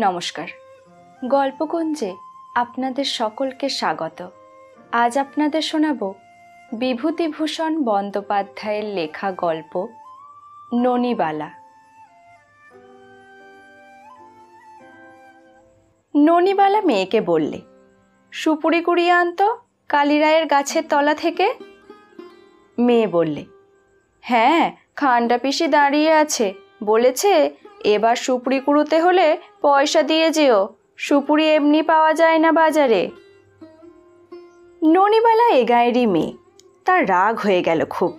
নমস্কার। গল্পকুঞ্জে আপনাদের সকলকে স্বাগত। আজ আপনাদের শোনাব বিভূতিভূষণ বন্দ্যোপাধ্যায়ের লেখা গল্প ননিবালা। ননিবালা মেয়েকে বললে, সুপুরি কুড়িয়ে আনতো কালীরায়ের গাছের তলা থেকে। মেয়ে বললে, হ্যাঁ, খান্ডা পিসি দাঁড়িয়ে আছে, বলেছে এবার সুপুরি কুড়োতে হলে পয়সা দিয়ে যেও, সুপুরি এমনি পাওয়া যায় না বাজারে। ননিবালা এ গায়েরই মেয়ে, তার রাগ হয়ে গেল খুব।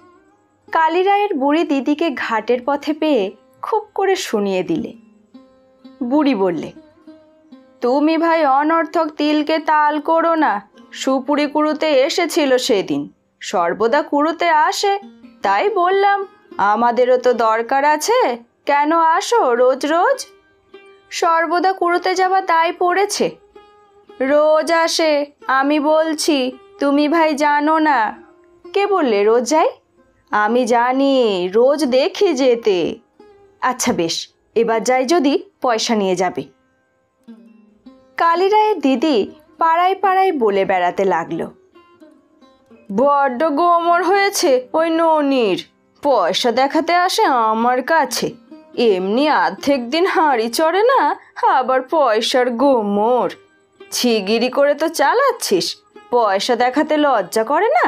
কালীরায়ের বুড়ি দিদিকে ঘাটের পথে পেয়ে খুব করে শুনিয়ে দিলে। বুড়ি বললে, তুমি ভাই অনর্থক তিলকে তাল করো না, সুপুরি কুড়োতে এসেছিল সেদিন, সর্বদা কুড়োতে আসে, তাই বললাম আমাদেরও তো দরকার আছে, কেন আসো রোজ রোজ? সর্বদা কুড়োতে যাওয়া দায় পড়েছে। রোজ আসে, আমি বলছি, তুমি ভাই জানো না। কে বললে রোজ যাই? আমি জানি, রোজ দেখি যেতে। আচ্ছা বেশ, এবার যাই যদি পয়সা নিয়ে যাবে। কালীরায়ের দিদি পাড়ায় পাড়ায় বলে বেড়াতে লাগলো, বড্ড গোমর হয়েছে ওই ননির, পয়সা দেখাতে আসে আমার কাছে, এমনি অর্ধেক দিন হাঁড়ি চড়ে না, আবার পয়সার গোমর। ছিগিরি করে তো চালাচ্ছিস, পয়সা দেখাতে লজ্জা করে না?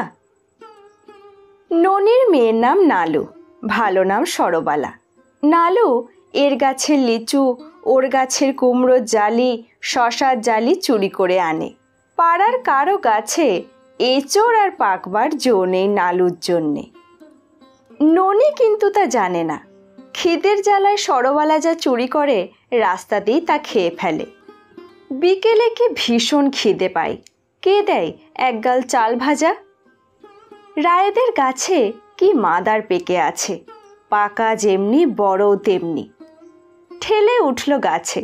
ননির মেয়ের নাম নালু, ভালো নাম সরবালা। নালু এর গাছের লিচু, ওর গাছের কুমড়োর জালি, শশার জালি চুরি করে আনে। পাড়ার কারো গাছে এঁচোড় আর পাকবার জো নেই নালুর জন্যে। ননি কিন্তু তা জানে না। খিদের জ্বালায় সরবালা যা চুরি করে রাস্তাতেই তা খেয়ে ফেলে। বিকেলে কি ভীষণ খিদে পায়, কে দেয় একগাল চাল ভাজা। রায়েদের গাছে কি মাদার পেকে আছে, পাকা যেমনি বড়ও তেমনি। ঠেলে উঠল গাছে।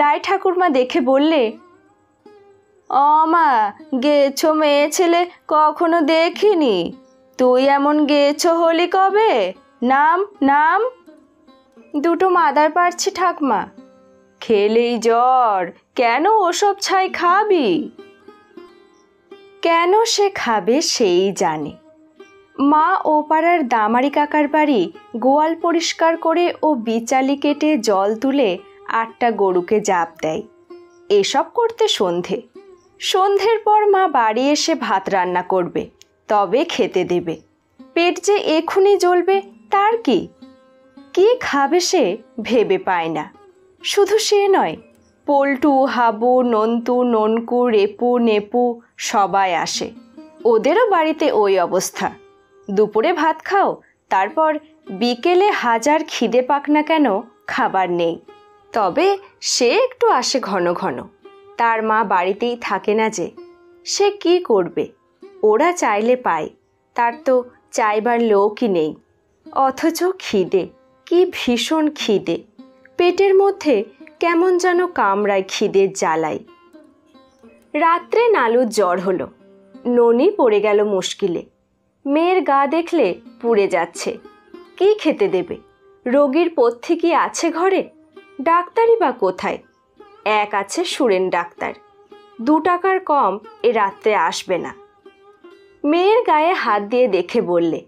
রায় ঠাকুরমা দেখে বললে, মা, গেছো মেয়ে ছেলে কখনো দেখিনি, তুই এমন গেছো হলি কবে? নাম নাম। দুটো মাদার পারছি ঠাকমা। খেলেই জ্বর, কেন ওসব ছাই খাবি? কেন সে খাবে সেই জানে। মা ও পাড়ার দামারি কাকার বাড়ি গোয়াল পরিষ্কার করে ও বিচালি কেটে জল তুলে 8টা গরুকে জাপ দেয়। এসব করতে সন্ধ্যের পর মা বাড়ি এসে ভাত রান্না করবে, তবে খেতে দেবে। পেট যে এক্ষুনি জ্বলবে তার কি খাবে সে ভেবে পায় না। শুধু সে নয়, পল্টু, হাবু, নন্তু, ননকু, রেপু, নেপু সবাই আসে। ওদেরও বাড়িতে ওই অবস্থা। দুপুরে ভাত খাও, তারপর বিকেলে হাজার খিদে পাক না কেন খাবার নেই। তবে সে একটু আসে ঘন ঘন, তার মা বাড়িতেই থাকে না যে, সে কি করবে? ওরা চাইলে পায়, তার তো চাইবার লোকই নেই। অথচ খিদে, কি ভীষণ খিদে, পেটের মধ্যে কেমন যেন কামড়ায় খিদের জ্বালায়। রাত্রে নালুর জ্বর হলো, ননি পড়ে গেল মুশকিলে। মেয়ের গা দেখলে পুড়ে যাচ্ছে, কি খেতে দেবে? রোগীর পথ্যি কি আছে ঘরে? ডাক্তারই বা কোথায়? এক আছে সুরেন ডাক্তার, 2 টাকার কম এ রাত্রে আসবে না। মেয়ের গায়ে হাত দিয়ে দেখে বললে,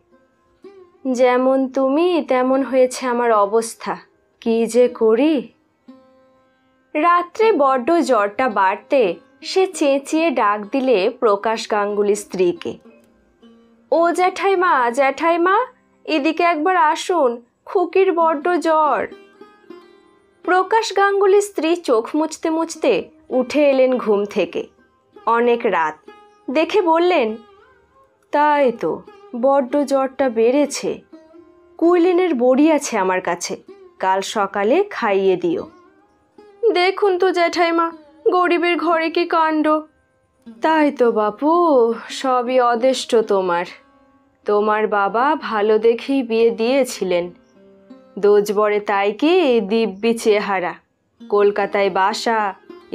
যেমন তুমি তেমন হয়েছে আমার অবস্থা, কি যে করি। রাত্রে বড্ড জ্বরটা বাড়তে সে চেঁচিয়ে ডাক দিলে প্রকাশ গাঙ্গুলির স্ত্রীকে, ও জ্যাঠাইমা, জ্যাঠাইমা, এদিকে একবার আসুন, খুকির বড্ড জ্বর। প্রকাশ গাঙ্গুলির স্ত্রী চোখ মুছতে মুছতে উঠে এলেন ঘুম থেকে। অনেক রাত দেখে বললেন, তাই তো, বড্ড জ্বরটা বেড়েছে। কুইলিনের বড়ি আছে আমার কাছে, কাল সকালে খাইয়ে দিও। দেখুন তো জ্যাঠাইমা, গরিবের ঘরে কি কাণ্ড। তাই তো বাপু, সবই অদেষ্ট তোমার বাবা ভালো দেখেই বিয়ে দিয়েছিলেন। দোজবরে তাই কি দিব্যি চেহারা, কলকাতায় বাসা,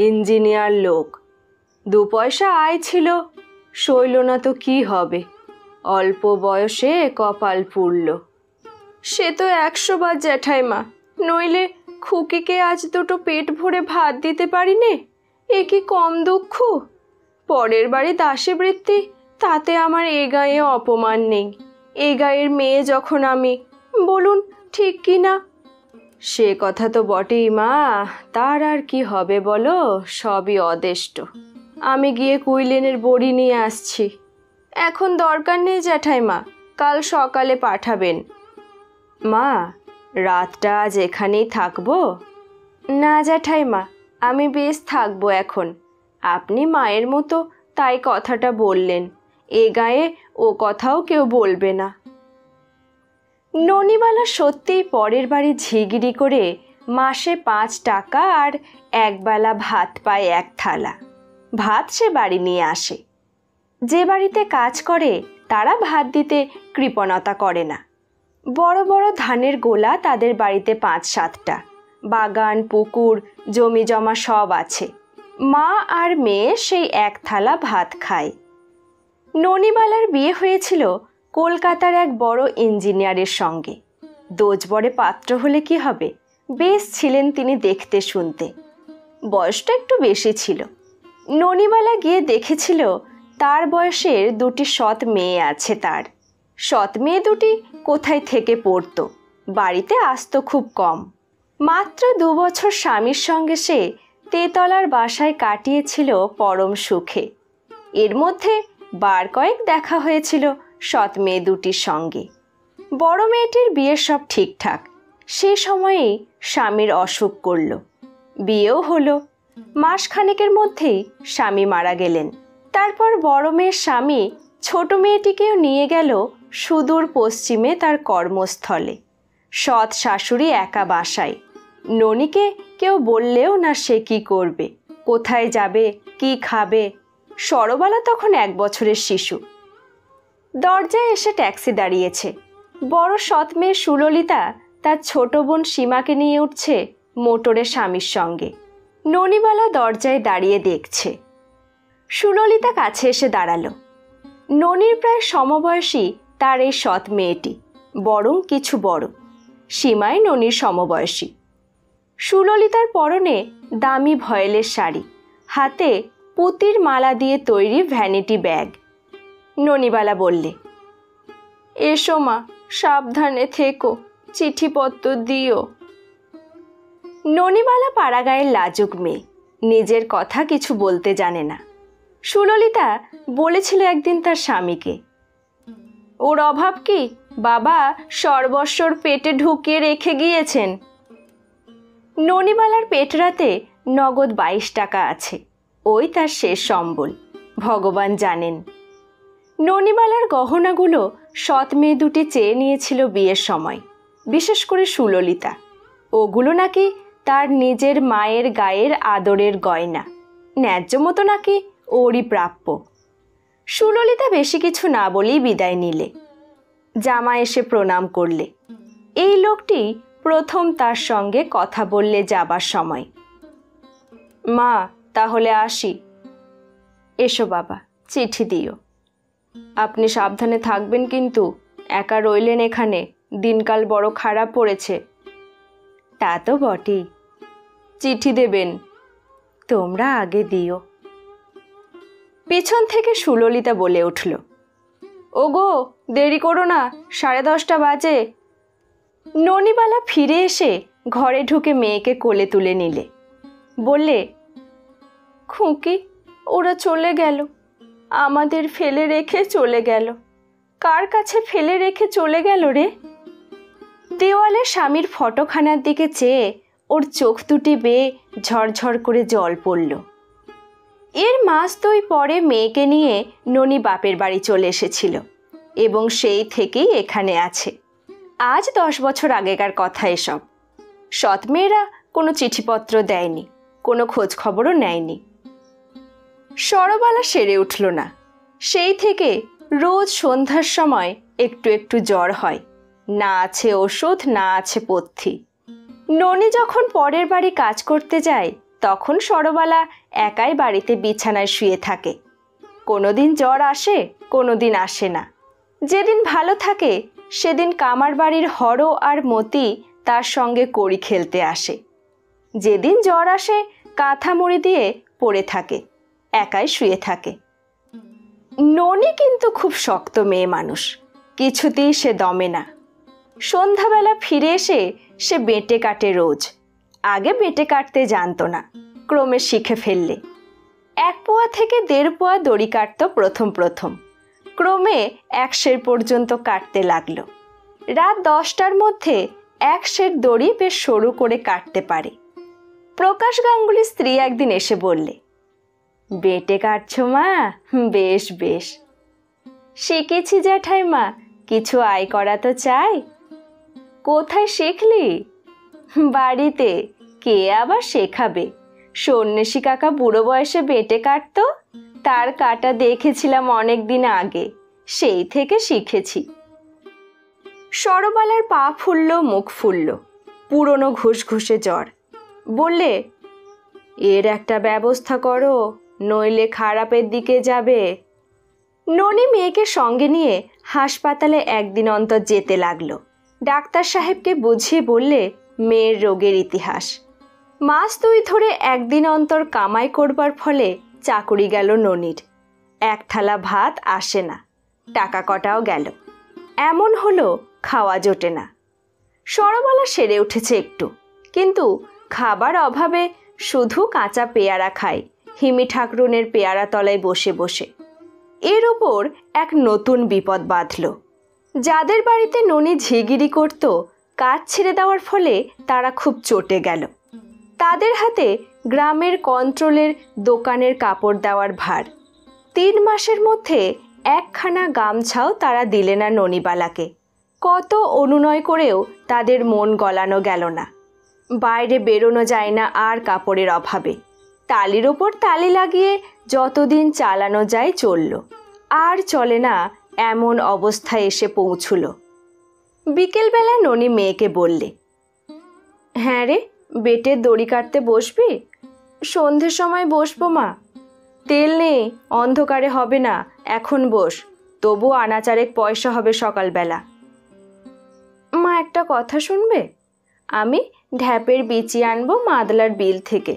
ইঞ্জিনিয়ার লোক, 2 পয়সা আয় ছিল, সইল না তো কি হবে, অল্প বয়সে কপাল পুড়ল। সে তো 100 বার জ্যাঠাইমা, নইলে খুকিকে আজ দুটো পেট ভরে ভাত দিতে পারি নে, এ কি কম দুঃখ? পরের বাড়ি দাসী বৃত্তি, তাতে আমার এ গায়ে অপমান নেই। এ গায়ের মেয়ে যখন আমি, বলুন ঠিক কি না? সে কথা তো বটেই মা, তার আর কি হবে বলো, সবই অদেষ্ট। আমি গিয়ে কুইলেনের বড়ি নিয়ে আসছি। এখন দরকার নেই জ্যাঠাইমা, কাল সকালে পাঠাবেন। মা, রাতটা আজ এখানেই থাকবো? না জ্যাঠাইমা, আমি বেশ থাকবো এখন। আপনি মায়ের মতো তাই কথাটা বললেন, এ গায়ে ও কথাও কেউ বলবে না। ননিবালা সত্যিই পরের বাড়ি ঝিগিরি করে মাসে 5 টাকা আর একবেলা ভাত পায় 1 থালা। ভাত সে বাড়ি নিয়ে আসে। যে বাড়িতে কাজ করে তারা ভাত দিতে কৃপণতা করে না। বড় বড় ধানের গোলা তাদের বাড়িতে 5-7টা, বাগান পুকুর জমি জমা সব আছে। মা আর মেয়ে সেই 1 থালা ভাত খায়। ননিবালার বিয়ে হয়েছিল কলকাতার এক বড় ইঞ্জিনিয়ারের সঙ্গে। দোজবরে পাত্র হলে কি হবে, বেশ ছিলেন তিনি দেখতে শুনতে। বয়সটা একটু বেশি ছিল। ননিবালা গিয়ে দেখেছিল তার বয়সের 2টি সৎ মেয়ে আছে তার। সৎ মেয়ে দুটি কোথায় থেকে পড়তো, বাড়িতে আসতো খুব কম। মাত্র 2 বছর স্বামীর সঙ্গে সে তেতলার বাসায় কাটিয়েছিল পরম সুখে। এর মধ্যে বার কয়েক দেখা হয়েছিল সৎ মেয়ে দুটির সঙ্গে। বড় মেয়েটির বিয়ে সব ঠিকঠাক। সে সময়েই স্বামীর অসুখ করল। বিয়েও হলো। মাসখানেকের মধ্যেই স্বামী মারা গেলেন। তারপর বড় মেয়ের স্বামী ছোট মেয়েটিকেও নিয়ে গেল সুদূর পশ্চিমে তার কর্মস্থলে। সৎ শাশুড়ি একা বাসায়। ননিকে কেউ বললেও না সে কি করবে, কোথায় যাবে, কি খাবে। সরবালা তখন 1 বছরের শিশু। দরজায় এসে ট্যাক্সি দাঁড়িয়েছে। বড় সৎ মেয়ে সুললিতা তার ছোট বোন সীমাকে নিয়ে উঠছে মোটরে স্বামীর সঙ্গে। ননিবালা দরজায় দাঁড়িয়ে দেখছে। সুললিতা কাছে এসে দাঁড়ালো। ননির প্রায় সমবয়সী তার এই সৎ মেয়েটি, বরং কিছু বড়। সীমাই ননির সমবয়সী। সুললিতার পরনে দামি ভয়েলের শাড়ি, হাতে পুতির মালা দিয়ে তৈরি ভ্যানিটি ব্যাগ। ননিবালা বললে, এসো মা, সাবধানে থেকো, চিঠিপত্র দিও। ননিবালা পাড়াগাঁয়ের লাজুক মেয়ে, নিজের কথা কিছু বলতে জানে না। সুললিতা বলেছিল একদিন তার স্বামীকে, ওর অভাব কি, বাবা সর্বস্বর পেটে ঢুকিয়ে রেখে গিয়েছেন। ননিবালার পেটরাতে নগদ 22 টাকা আছে, ওই তার শেষ সম্বল, ভগবান জানেন। ননিবালার গহনাগুলো সৎ মেয়ে দুটি চেয়ে নিয়েছিল বিয়ের সময়, বিশেষ করে সুললিতা। ওগুলো নাকি তার নিজের মায়ের গায়ের আদরের গয়না, ন্যায্য মতো নাকি ওরই প্রাপ্য। সুললিতা বেশি কিছু না বলেই বিদায় নিলে। জামা এসে প্রণাম করলে। এই লোকটি প্রথম তার সঙ্গে কথা বললে যাবার সময়। মা, তাহলে আসি। এসো বাবা, চিঠি দিও। আপনি সাবধানে থাকবেন কিন্তু, একা রইলেন এখানে, দিনকাল বড় খারাপ পড়েছে। তা তো বটেই। চিঠি দেবেন? তোমরা আগে দিও। পেছন থেকে সুললিতা বলে উঠল, ওগো দেরি করো না, 10:30 বাজে। ননিবালা ফিরে এসে ঘরে ঢুকে মেয়েকে কোলে তুলে নিলে। বললে, খুকি, ওরা চলে গেল, আমাদের ফেলে রেখে চলে গেল। কার কাছে ফেলে রেখে চলে গেল রে? দেওয়ালে স্বামীর ফটোখানার দিকে চেয়ে ওর চোখ দুটি বেয়ে ঝরঝর করে জল পড়ল। এর মাস 2 পরে মেয়েকে নিয়ে ননি বাপের বাড়ি চলে এসেছিল এবং সেই থেকেই এখানে আছে। আজ 10 বছর আগেকার কথা এসব। সৎ মেয়েরা কোনো চিঠিপত্র দেয়নি, কোনো খোঁজ খবরও নেয়নি। সরবালা সেরে উঠল না। সেই থেকে রোজ সন্ধ্যার সময় একটু একটু জ্বর হয়। না আছে ওষুধ, না আছে পথ্যি। ননি যখন পরের বাড়ি কাজ করতে যায় তখন সরবালা একাই বাড়িতে বিছানায় শুয়ে থাকে। কোনোদিন জ্বর আসে, কোনোদিন আসে না। যেদিন ভালো থাকে সেদিন কামার বাড়ির হর আর মতি তার সঙ্গে কড়ি খেলতে আসে। যেদিন জ্বর আসে কাঁথা মুড়ি দিয়ে পড়ে থাকে, একাই শুয়ে থাকে। ননি কিন্তু খুব শক্ত মেয়ে মানুষ, কিছুতেই সে দমে না। সন্ধ্যাবেলা ফিরে এসে সে বেঁটে কাটে রোজ। আগে বেঁটে কাটতে জানতো না, ক্রমে শিখে ফেললে। 1 পোয়া থেকে 1.5 পোয়া দড়ি কাটত প্রথম প্রথম, ক্রমে 1 সের পর্যন্ত কাটতে লাগলো। রাত 10টার মধ্যে 1 সের দড়ি বেশ সরু করে কাটতে পারে। প্রকাশ গাঙ্গুলির স্ত্রী একদিন এসে বললে, বেঁটে কাটছো মা? বেশ বেশ। শিখেছি জ্যাঠাইমা, কিছু আয় করা তো চাই। কোথায় শিখলি? বাড়িতে। কে আবার শেখাবে? সন্ন্যাসী কাকা বুড়ো বয়সে বেঁটে কাটতো, তার কাটা দেখেছিলাম অনেক দিন আগে, সেই থেকে শিখেছি। সরবালার পা ফুলল, মুখ ফুলল, পুরনো ঘুষঘুষে জ্বর। বললে, এর একটা ব্যবস্থা করো, নইলে খারাপের দিকে যাবে। ননি মেয়েকে সঙ্গে নিয়ে হাসপাতালে একদিন অন্তর যেতে লাগলো। ডাক্তার সাহেবকে বুঝিয়ে বললে মেয়ের রোগের ইতিহাস। মাস 2 ধরে একদিন অন্তর কামাই করবার ফলে চাকরি গেল ননির। 1 থালা ভাত আসে না, টাকা কটাও গেল। এমন হলো খাওয়া জোটে না। সরবালা সেরে উঠেছে একটু, কিন্তু খাবার অভাবে শুধু কাঁচা পেয়ারা খায় হিমি ঠাকরুনের পেয়ারা তলায় বসে বসে। এর ওপর এক নতুন বিপদ বাঁধল। যাদের বাড়িতে ননি ঝিগিরি করত, কাজ ছেড়ে দেওয়ার ফলে তারা খুব চটে গেল। তাদের হাতে গ্রামের কন্ট্রোলের দোকানের কাপড় দেওয়ার ভার। 3 মাসের মধ্যে 1খানা গামছাও তারা দিলে না ননিবালাকে। কত অনুনয় করেও তাদের মন গলানো গেল না। বাইরে বেরোনো যায় না আর কাপড়ের অভাবে। তালির ওপর তালি লাগিয়ে যতদিন চালানো যায় চলল, আর চলে না এমন অবস্থায় এসে পৌঁছল। বিকেলবেলা ননি মেয়েকে বললে, হ্যাঁ রে, বেটের দড়ি কাটতে বসবি? সন্ধ্যের সময় বসবো মা। তেল নেই, অন্ধকারে হবে না, এখন বস, তবু আনাচারেক পয়সা হবে সকালবেলা। মা একটা কথা শুনবে? আমি ঢ্যাপের বিচি আনবো মাদলার বিল থেকে।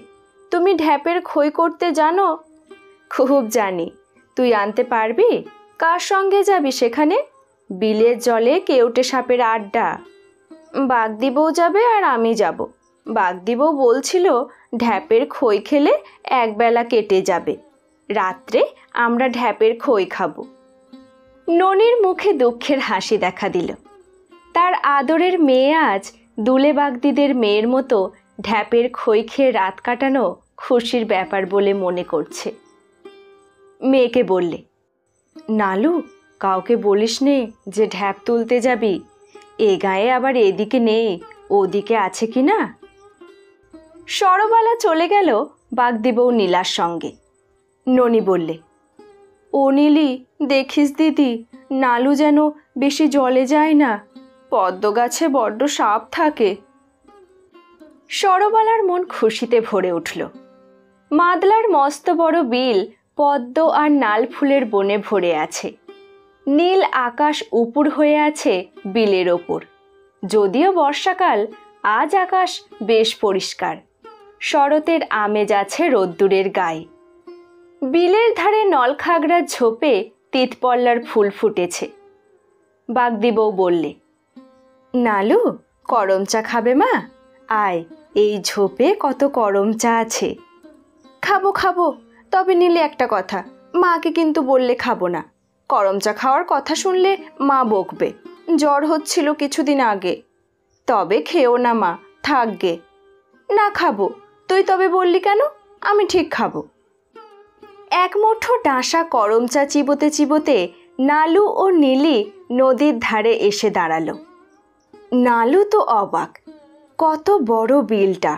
তুমি ঢ্যাপের খই করতে জানো? খুব জানি। তুই আনতে পারবি? কার সঙ্গে যাবি সেখানে? বিলের জলে কেউটে সাপের আড্ডা। বাগদি বউ যাবে আর আমি যাব। বাগদি বউ বলছিল ঢ্যাপের খই খেলে একবেলা কেটে যাবে, রাত্রে আমরা ঢ্যাপের খই খাবো। ননির মুখে দুঃখের হাসি দেখা দিল। তার আদরের মেয়ে আজ দুলে বাগদিদের মেয়ের মতো ঢ্যাপের খই খেয়ে রাত কাটানো খুশির ব্যাপার বলে মনে করছে। মেয়েকে বললে, নালু, কাউকে বলিস নে যে ঢ্যাপ তুলতে যাবি। এ গায়ে আবার এদিকে নেই, ওদিকে আছে কি না। সরবালা চলে গেল বাগদি বউ নীলার সঙ্গে। ননি বললে, ও নীলি, দেখিস দিদি, নালু যেন বেশি জলে যায় না, পদ্ম গাছে বড্ড সাপ থাকে। সরবালার মন খুশিতে ভরে উঠল। মাদলার মস্ত বড় বিল পদ্ম আর নাল ফুলের বনে ভরে আছে। নীল আকাশ উপুর হয়ে আছে বিলের ওপর। যদিও বর্ষাকাল, আজ আকাশ বেশ পরিষ্কার। শরতের আমেজ আছে রোদ্দুরের গায়ে। বিলের ধারে নলখাগড়ার ঝোপে তিতপল্লার ফুল ফুটেছে। বাগদি বউ বললে, নালু, করম চা খাবে মা? আয়, এই ঝোপে কত করম চা আছে। খাবো খাবো, তবে নীলে একটা কথা, মাকে কিন্তু বললে খাবো না। করম চা খাওয়ার কথা শুনলে মা বকবে। জ্বর হচ্ছিল কিছুদিন আগে। তবে খেও না মা, থাকগে। না খাবো, তুই তবে বললি কেন? আমি ঠিক খাবো। এক মুঠো ডাঁসা করম চা চিবোতে চিবোতে নালু ও নীলি নদীর ধারে এসে দাঁড়ালো। নালু তো অবাক। কত বড় বিলটা,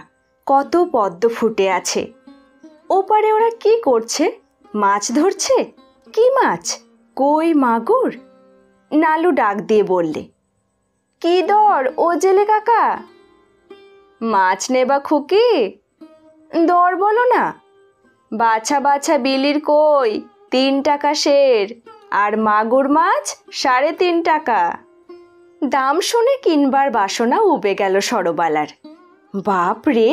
কত পদ্ম ফুটে আছে। ওপারে ওরা কি করছে? মাছ ধরছে? কি মাছ? কই, মাগুর? নালু ডাক দিয়ে বললে, কি দর ও জেলে কাকা? মাছ নেবা খুকি? দর বলো না। বাছা বাছা বিলির কই 3 টাকা সের, আর মাগুর মাছ 3.5 টাকা। দাম শুনে কিনবার বাসনা উবে গেল সরবালার। বাপ রে,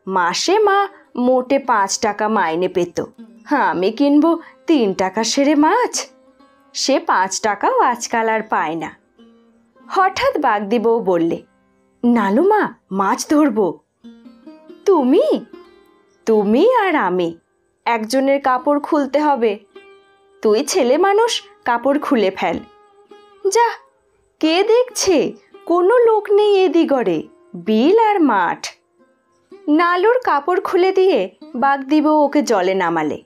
মাসে মা মোটে 5 টাকা মাইনে পেত। আমি কিনবো 3 টাকা সেরে মাছ, সে 5 টাকাও আজকাল আর পায় না। হঠাৎ বাগদিবউ বললে, নালু মা, মাছ ধরবো। তুমি? তুমি আর আমি, একজনের কাপড় খুলতে হবে। তুই ছেলে মানুষ, কাপড় খুলে ফেল। যা, কে দেখছে? কোনো লোক নেই এদিগরে, বিল আর মাঠ। নালুর কাপড় খুলে দিয়ে বাগদিবউ ওকে জলে নামালে।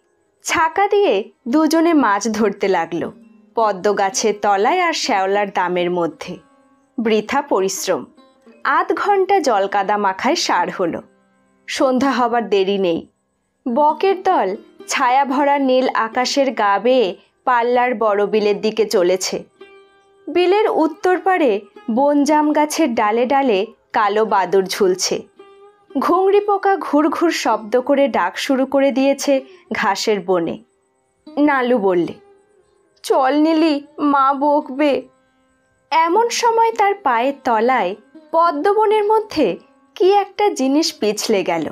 ছাকা দিয়ে দুজনে মাছ ধরতে লাগলো, পদ্ম গাছের তলায় আর শ্যাওলার দামের মধ্যে। বৃথা পরিশ্রম। 8 ঘন্টা জলকাদা মাখায় সার হলো। সন্ধ্যা হবার দেরি নেই। বকের দল ছায়া ভরা নীল আকাশের গা বেয়ে পাল্লার বড় বিলের দিকে চলেছে। বিলের উত্তর পারে বনজাম গাছের ডালে ডালে কালো বাদুড় ঝুলছে। ঘুংড়ি পোকা ঘুর ঘুর শব্দ করে ডাক শুরু করে দিয়েছে ঘাসের বনে। নালু বললে, চল নীলি, মা বকবে। এমন সময় তার পায়ের তলায় পদ্মবনের মধ্যে কি একটা জিনিস পিছলে গেল।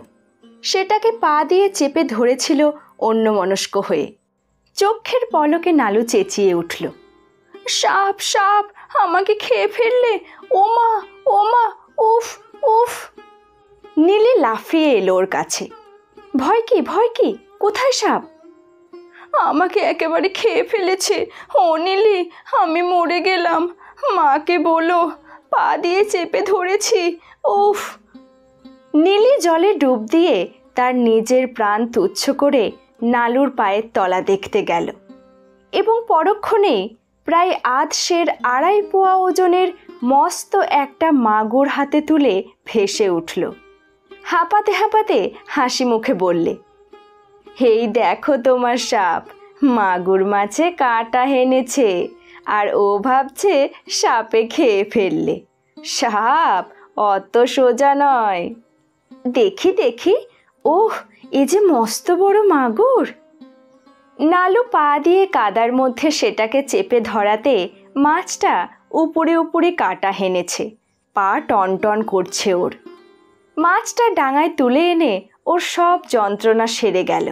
সেটাকে পা দিয়ে চেপে ধরেছিল অন্যমনস্ক হয়ে। চোখের পলকে নালু চেঁচিয়ে উঠল, সাপ, সাপ, আমাকে খেয়ে ফেললে, ওমা, ওমা, উফ, উফ। নীলি লাফিয়ে এলো ওর কাছে। ভয় কি, ভয় কি? কোথায় সাপ? আমাকে একেবারে খেয়ে ফেলেছে। ও নীলি, আমি মরে গেলাম। মাকে বলো, পা দিয়ে চেপে ধরেছি, উফ। নীলি জলে ডুব দিয়ে তার নিজের প্রাণ তুচ্ছ করে নালুর পায়ের তলা দেখতে গেল এবং পরক্ষণেই প্রায় 1/2 সের 2.5 পোয়া ওজনের মস্ত একটা মাগুর হাতে তুলে ভেসে উঠল। হাঁপাতে হাঁপাতে হাসি মুখে বললে, এই দেখো তোমার সাপ, মাগুর মাছে কাঁটা হেনেছে আর ও ভাবছে সাপে খেয়ে ফেললে। সাপ অত সোজা নয়। দেখি দেখি, ওহ, এ যে মস্ত বড় মাগুর। নালু পা দিয়ে কাদার মধ্যে সেটাকে চেপে ধরাতে মাছটা উপরে উপরে কাঁটা হেনেছে। পা টন টন করছে ওর। মাছটা ডাঙায় তুলে এনে ওর সব যন্ত্রণা সেরে গেল।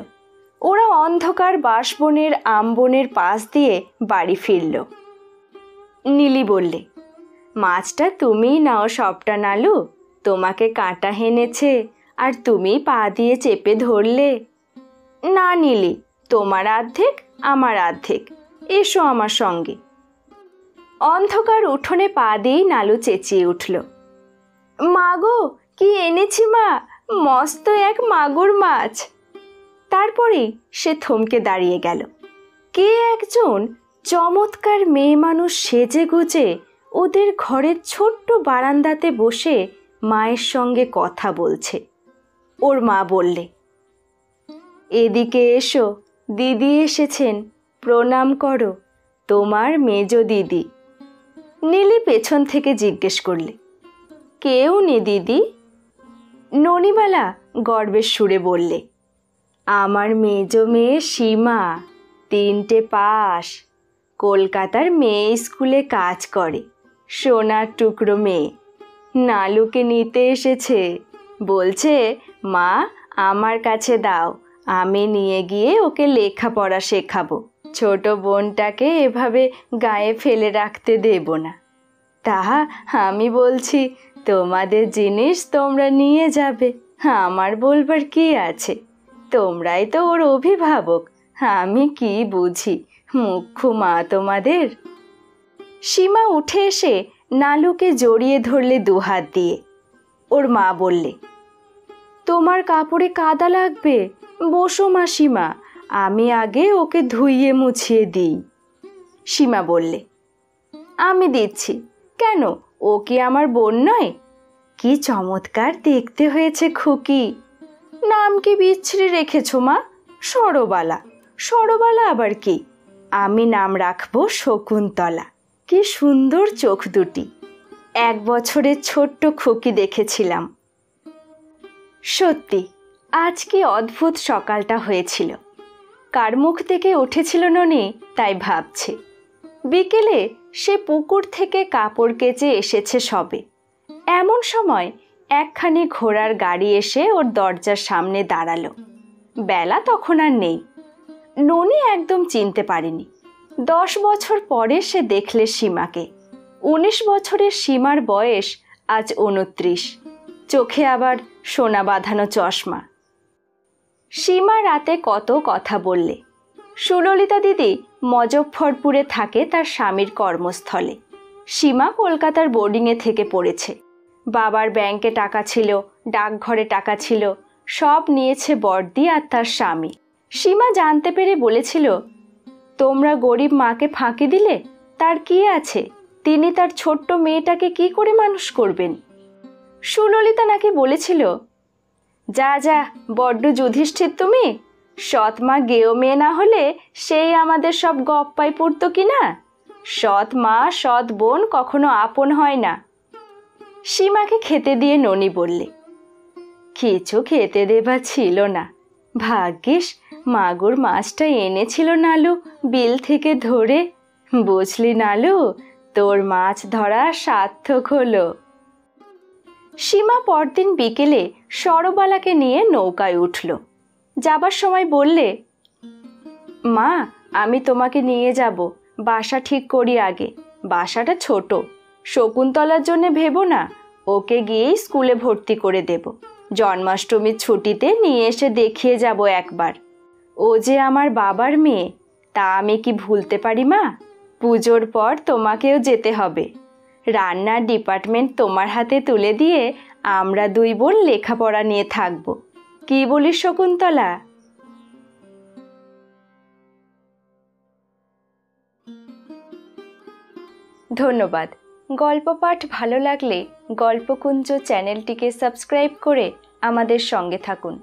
ওরা অন্ধকার বাঁশবনের আমবনের পাশ দিয়ে বাড়ি ফিরল। নীলি বললে, মাছটা তুমিই নাও সবটা নালু, তোমাকে কাঁটা হেনেছে আর তুমি পা দিয়ে চেপে ধরলে। না নীলি, তোমার অর্ধেক আমার অর্ধেক, এসো আমার সঙ্গে। অন্ধকার উঠোনে পা দিয়েই নালু চেঁচিয়ে উঠল, মা গো, কি এনেছি মা, মস্ত এক মাগুর মাছ। তারপরেই সে থমকে দাঁড়িয়ে গেল। কে একজন চমৎকার মেয়ে মানুষ সেজে গুজে ওদের ঘরের ছোট্ট বারান্দাতে বসে মায়ের সঙ্গে কথা বলছে। ওর মা বললে, এদিকে এসো, দিদি এসেছেন, প্রণাম করো, তোমার মেজ দিদি। নীলি পেছন থেকে জিজ্ঞেস করলে, কেউ নে দিদি? ননিবালা গর্বের সুরে বললে, আমার মেজ মেয়ে সীমা, 3টে পাস, কলকাতার মেয়ে স্কুলে কাজ করে, সোনার টুকরো মেয়ে। নালুকে নিতে এসেছে, বলছে মা আমার কাছে দাও, আমি নিয়ে গিয়ে ওকে লেখাপড়া শেখাবো, ছোট বোনটাকে এভাবে গায়ে ফেলে রাখতে দেব না। তাহা আমি বলছি, তোমাদের জিনিস তোমরা নিয়ে যাবে, আমার বলবার কি আছে, তোমরাই তো ওর অভিভাবক, আমি কি বুঝি, মুখ্য মা তোমাদের। সীমা উঠে এসে নালুকে জড়িয়ে ধরলে 2 হাত দিয়ে। ওর মা বললে, তোমার কাপড়ে কাদা লাগবে, বসো মাসিমা, আমি আগে ওকে ধুইয়ে মুছিয়ে দিই। সীমা বললে, আমি দিচ্ছি। কেন, ও কি আমার বোন নয়? কি চমৎকার দেখতে হয়েছে খুকি। নাম কি বিচ্ছিরি রেখেছ মা? সরবালা। সরবালা আবার কি? আমি নাম রাখবো শকুন্তলা। কি সুন্দর চোখ দুটি। 1 বছরের ছোট্ট খুকি দেখেছিলাম। সত্যি আজ কি অদ্ভুত সকালটা হয়েছিল। কার মুখ থেকে উঠেছিল ননি তাই ভাবছে। বিকেলে সে পুকুর থেকে কাপড় কেচে এসেছে সবে। এমন সময় একখানি ঘোড়ার গাড়ি এসে ওর দরজার সামনে দাঁড়ালো। বেলা তখন আর নেই। ননি একদম চিনতে পারেনি। 10 বছর পরে সে দেখলে সীমাকে। 19 বছরের সীমার বয়স আজ 29, চোখে আবার সোনা বাঁধানো চশমা। সীমা রাতে কত কথা বললে। সুললিতা দিদি মজফ্ফরপুরে থাকে তার স্বামীর কর্মস্থলে। সীমা কলকাতার বোর্ডিংয়ে থেকে পড়েছে। বাবার ব্যাংকে টাকা ছিল, ডাকঘরে টাকা ছিল, সব নিয়েছে বড়দি আর তার স্বামী। সীমা জানতে পেরে বলেছিল, তোমরা গরিব মাকে ফাঁকি দিলে, তার কি আছে, তিনি তার ছোট্ট মেয়েটাকে কি করে মানুষ করবেন। সুললিতা নাকি বলেছিল, যা যা বড্ড যুধিষ্ঠির তুমি, সৎ মা গেও মেয়ে না হলে সেই আমাদের সব গপ্পায় পড়তো কি না, সৎ মা সৎ বোন কখনো আপন হয় না। সীমাকে খেতে দিয়ে ননি বললে, কিছু খেতে দেবার ছিল না, ভাগ্যিস মাগুর মাছটা এনেছিল নালু বিল থেকে ধরে। বুঝলি নালু, তোর মাছ ধরা সার্থক হলো। সীমা পরদিন বিকেলে সরবালাকে নিয়ে নৌকায় উঠল। যাবার সময় বললে, মা আমি তোমাকে নিয়ে যাব, বাসা ঠিক করি আগে। বাসাটা ছোট, শকুন্তলার জন্য ভেবো না, ওকে গিয়েই স্কুলে ভর্তি করে দেব। জন্মাষ্টমীর ছুটিতে নিয়ে এসে দেখিয়ে যাব একবার। ও যে আমার বাবার মেয়ে, তা আমি কি ভুলতে পারি মা? পুজোর পর তোমাকেও যেতে হবে। রান্নার ডিপার্টমেন্ট তোমার হাতে তুলে দিয়ে আমরা 2 বোন লেখাপড়া নিয়ে থাকবো। কি বলিস শকুন্তলা? ধন্যবাদ। গল্প পাঠ ভালো লাগলে গল্পকুঞ্জ চ্যানেলটিকে সাবস্ক্রাইব করে আমাদের সঙ্গে থাকুন।